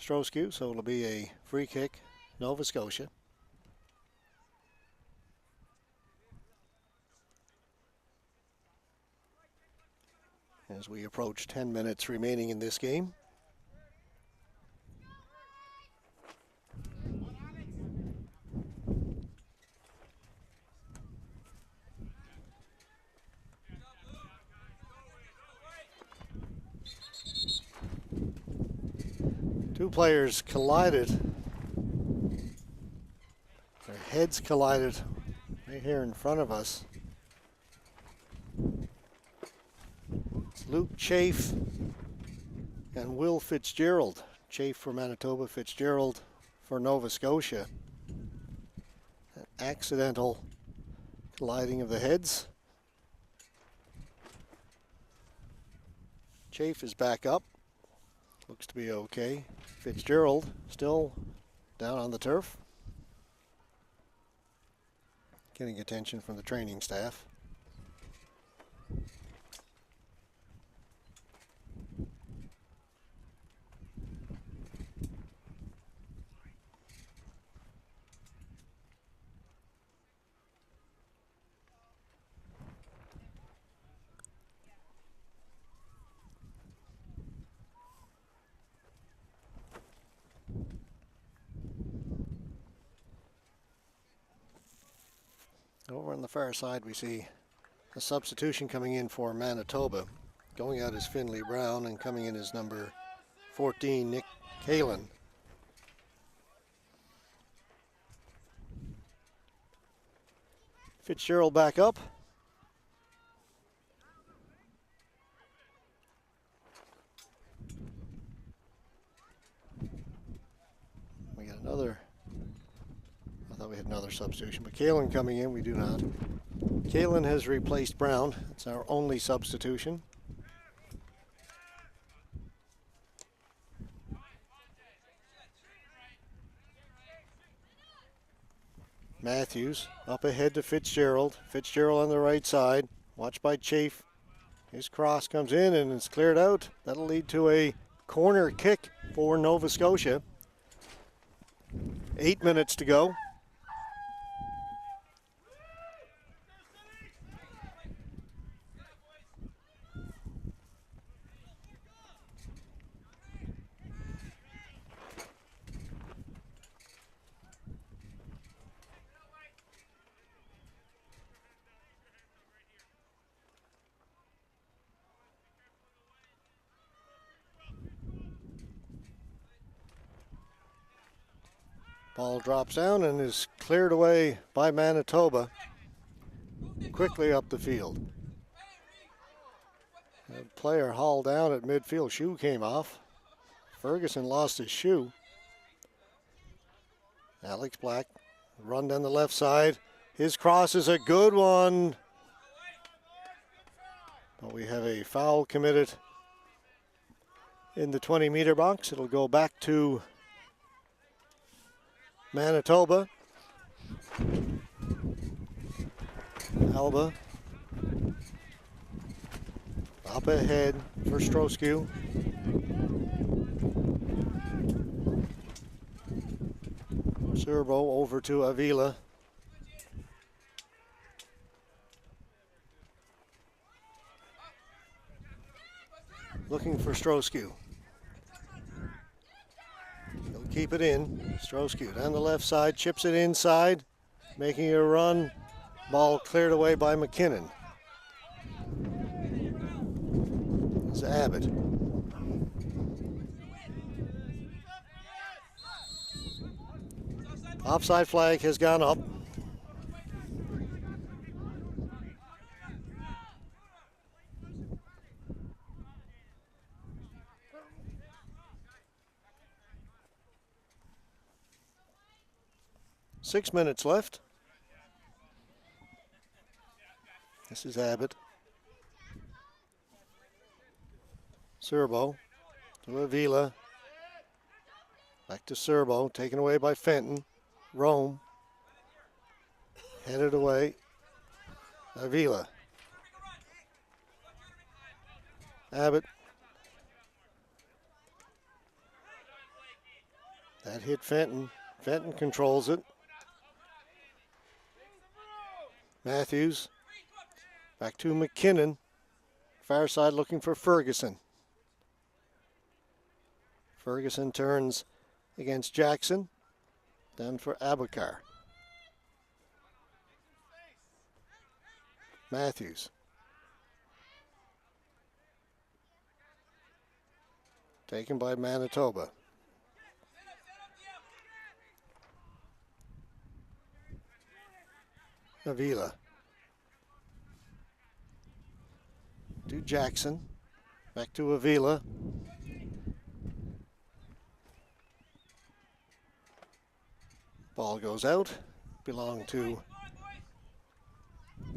Strosky, so it'll be a free kick, Nova Scotia. As we approach 10 minutes remaining in this game. Two players collided. Their heads collided right here in front of us. It's Luke Chafe and Will Fitzgerald. Chafe for Manitoba, Fitzgerald for Nova Scotia. An accidental colliding of the heads. Chafe is back up. Looks to be okay. Fitzgerald still down on the turf. Getting attention from the training staff. Over on the far side, we see a substitution coming in for Manitoba. Going out is Finley Brown, and coming in is number 14, Nick Kalin. Fitzgerald back up. We got another. I thought we had another substitution, but Kalin coming in, we do not. Kalin has replaced Brown. It's our only substitution. Matthews up ahead to Fitzgerald. Fitzgerald on the right side. Watched by Chafe. His cross comes in and it's cleared out. That'll lead to a corner kick for Nova Scotia. 8 minutes to go. Ball drops down and is cleared away by Manitoba. Quickly up the field. The player hauled down at midfield. Shoe came off. Ferguson lost his shoe. Alex Black run down the left side. His cross is a good one. But we have a foul committed in the 20-meter box. It'll go back to Manitoba. Alba up ahead for Strosky. Serbo over to Avila. Looking for Strosky. He'll keep it in. Strosky down the left side, chips it inside, making a run. Ball cleared away by McKinnon. It's Abbott. Offside flag has gone up. Six minutes left. This is Abbott. Serbo to Avila. Back to Serbo, taken away by Fenton. Rome. Headed away. Avila Abbott. That hit Fenton. Fenton controls it. Matthews. Back to McKinnon. Far side looking for Ferguson. Ferguson turns against Jackson. Down for Abakar. Matthews. Taken by Manitoba. Avila. To Jackson. Back to Avila. Ball goes out. Belong to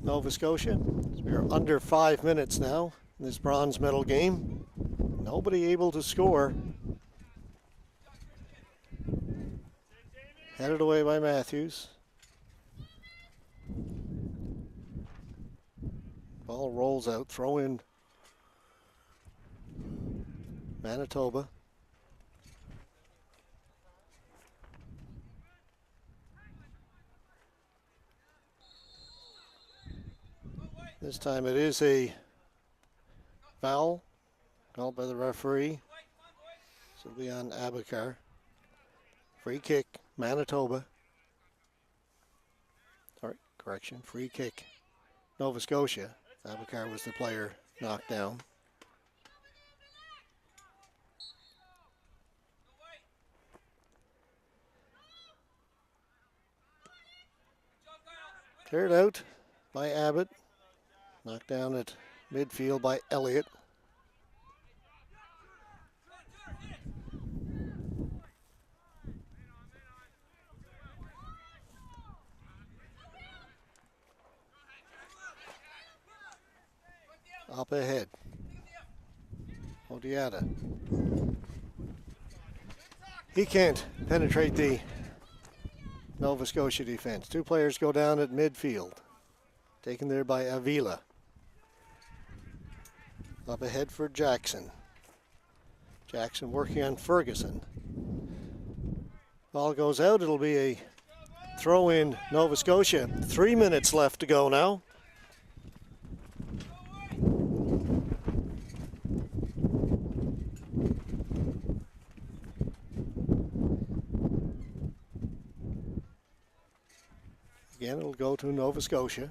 Nova Scotia. We are under 5 minutes now in this bronze medal game. Nobody able to score. Headed away by Matthews. Ball rolls out, throw in Manitoba. This time it is a foul called by the referee. So it'll be on Abakar. Free kick, Manitoba. Sorry, correction, free kick, Nova Scotia. Abakar was the player knocked down. Cleared out by Abbott. Knocked down at midfield by Elliott. Up ahead. Odiata. He can't penetrate the Nova Scotia defense. Two players go down at midfield. Taken there by Avila. Up ahead for Jackson. Jackson working on Ferguson. Ball goes out. It'll be a throw in Nova Scotia. 3 minutes left to go now. Again, it'll go to Nova Scotia.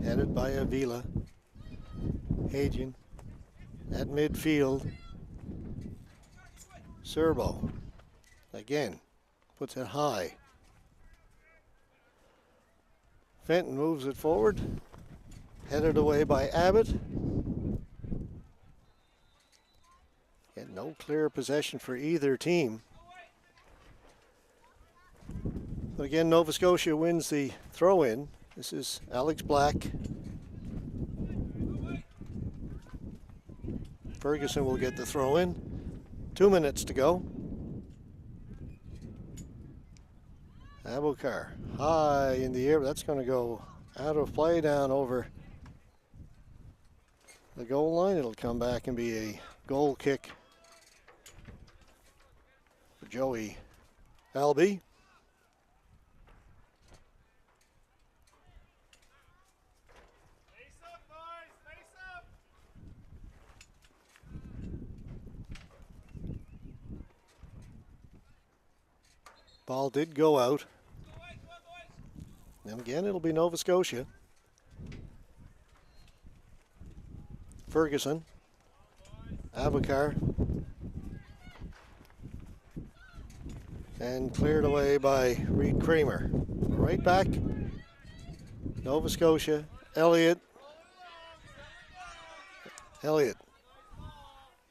Headed by Avila. Hagen at midfield. Serbo again puts it high. Fenton moves it forward. Headed away by Abbott. Again, no clear possession for either team. But again, Nova Scotia wins the throw-in. This is Alex Black. Ferguson will get the throw-in. 2 minutes to go. Abukar high in the air. That's going to go out of play down over the goal line. It'll come back and be a goal kick for Joey Albee. Ball did go out. And again, it'll be Nova Scotia. Ferguson. Abukar. And cleared away by Reed Kramer. Right back. Nova Scotia. Elliott. Elliott.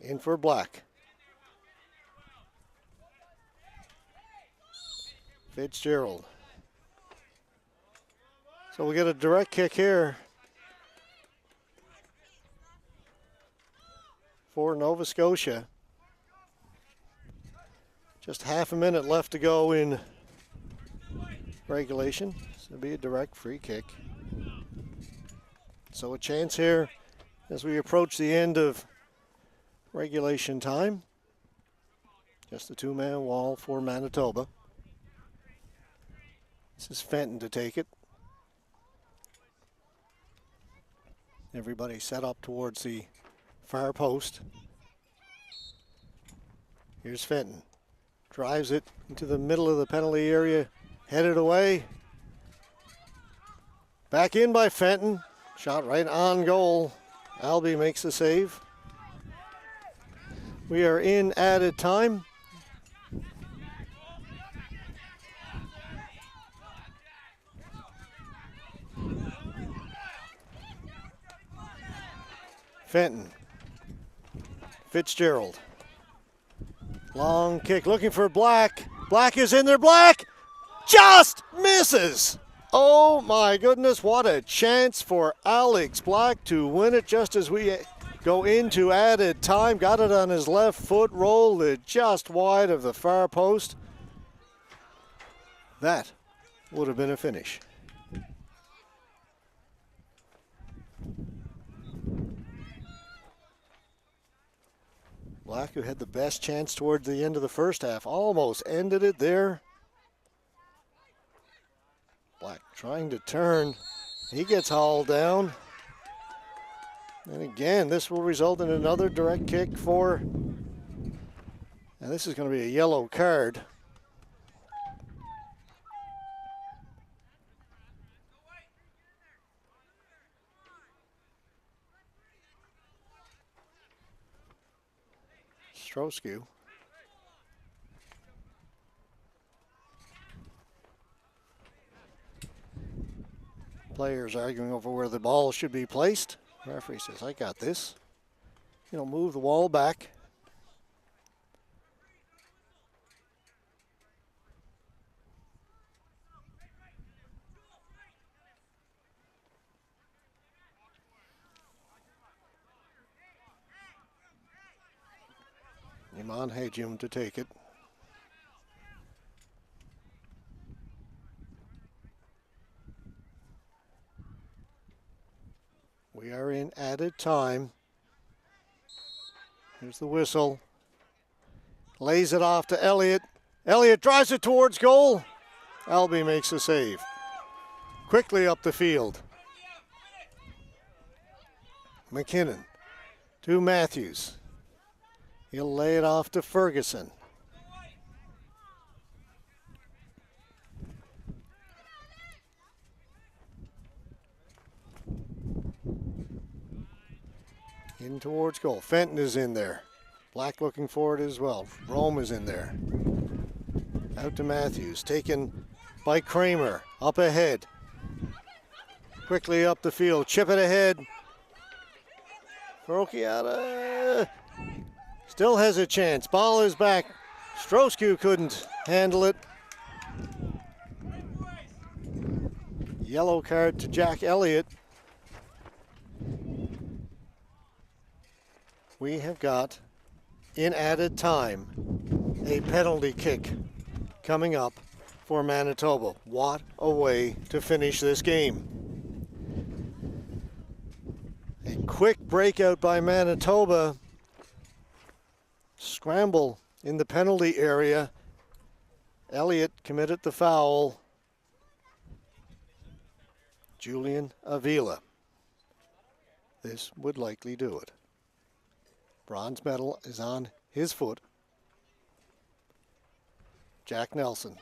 In for Black. Fitzgerald. So we get a direct kick here for Nova Scotia. Just half a minute left to go in regulation. So it'll be a direct free kick. So a chance here as we approach the end of regulation time. Just a two-man wall for Manitoba. This is Fenton to take it. Everybody set up towards the far post. Here's Fenton. Drives it into the middle of the penalty area. Headed away. Back in by Fenton. Shot right on goal. Albie makes the save. We are in added time. Fenton. Fitzgerald. Long kick looking for Black. Black is in there. Black just misses. Oh my goodness, what a chance for Alex Black to win it just as we go into added time. Got it on his left foot, rolled it just wide of the far post. That would have been a finish. Black, who had the best chance towards the end of the first half, almost ended it there. Black trying to turn. He gets hauled down. And again, this will result in another direct kick for, and this is going to be a yellow card. Strosky. Players arguing over where the ball should be placed. Referee says, I got this. He'll move the wall back. Iman Hajim to take it. We are in added time. Here's the whistle. Lays it off to Elliott. Elliott drives it towards goal. Albie makes the save. Quickly up the field. McKinnon to Matthews. He'll lay it off to Ferguson. In towards goal. Fenton is in there. Black looking for it as well. Rome is in there. Out to Matthews. Taken by Kramer. Up ahead. Quickly up the field. Chip it ahead. Ferocchiata still has a chance. Ball is back. Strosky couldn't handle it. Yellow card to Jack Elliott. We have got, in added time, a penalty kick coming up for Manitoba. What a way to finish this game. A quick breakout by Manitoba. Scramble in the penalty area. Elliott committed the foul. Julian Avila. This would likely do it. Bronze medal is on his foot. Jack Nelson,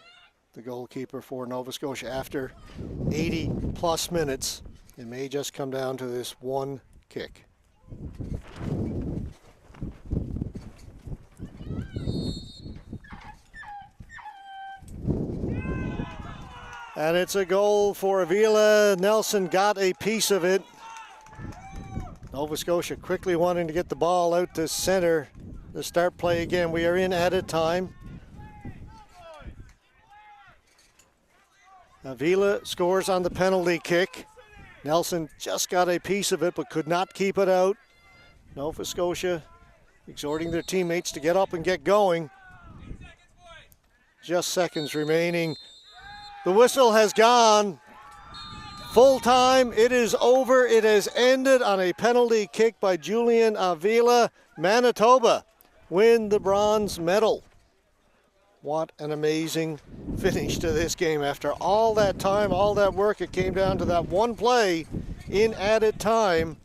the goalkeeper for Nova Scotia. After 80 plus minutes, it may just come down to this one kick. And it's a goal for Avila. Nelson got a piece of it. Nova Scotia quickly wanting to get the ball out to center to start play again. We are in added time. Avila scores on the penalty kick. Nelson just got a piece of it but could not keep it out. Nova Scotia exhorting their teammates to get up and get going. Just seconds remaining. The whistle has gone. Full time, it is over. It has ended on a penalty kick by Julian Avila. Manitoba win the bronze medal. What an amazing finish to this game. After all that time, all that work, it came down to that one play in added time.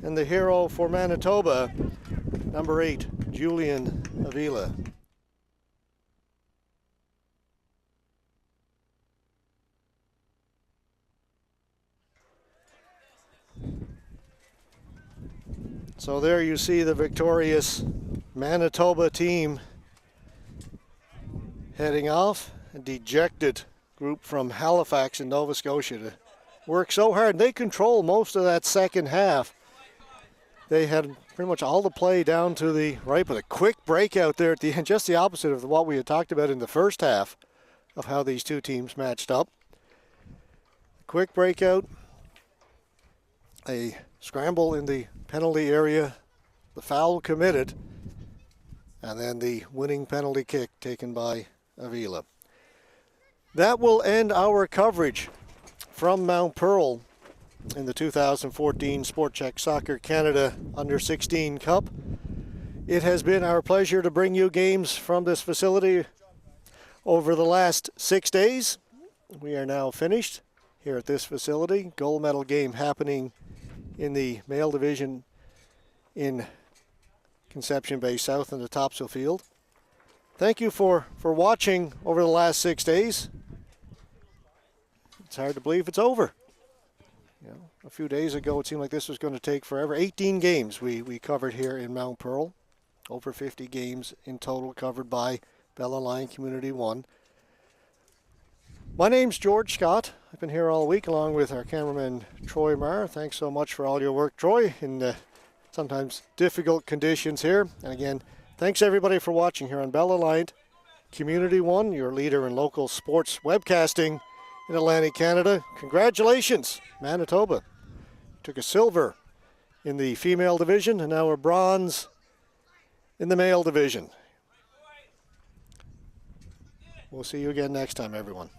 And the hero for Manitoba, number 8, Julian Avila. So there you see the victorious Manitoba team heading off. A dejected group from Halifax in Nova Scotia to work so hard. They control most of that second half. They had pretty much all the play down to the right, but a quick breakout there at the end, just the opposite of what we had talked about in the first half of how these two teams matched up. Quick breakout, a scramble in the penalty area, the foul committed, and then the winning penalty kick taken by Avila. That will end our coverage from Mount Pearl in the 2014 Sport Check Soccer Canada Under-16 Cup. It has been our pleasure to bring you games from this facility over the last 6 days. We are now finished here at this facility. Gold medal game happening in the male division in Conception Bay South in the Topsail Field. Thank you for watching over the last 6 days. It's hard to believe it's over. You know, a few days ago it seemed like this was going to take forever. 18 games we covered here in Mount Pearl. Over 50 games in total covered by Bella Line Community 1. My name's George Scott. I've been here all week along with our cameraman Troy Marr. Thanks so much for all your work, Troy, in sometimes difficult conditions here. And again, thanks everybody for watching here on Bella Line Community 1, your leader in local sports webcasting in Atlantic Canada. Congratulations, Manitoba. Took a silver in the female division and now a bronze in the male division. We'll see you again next time, everyone.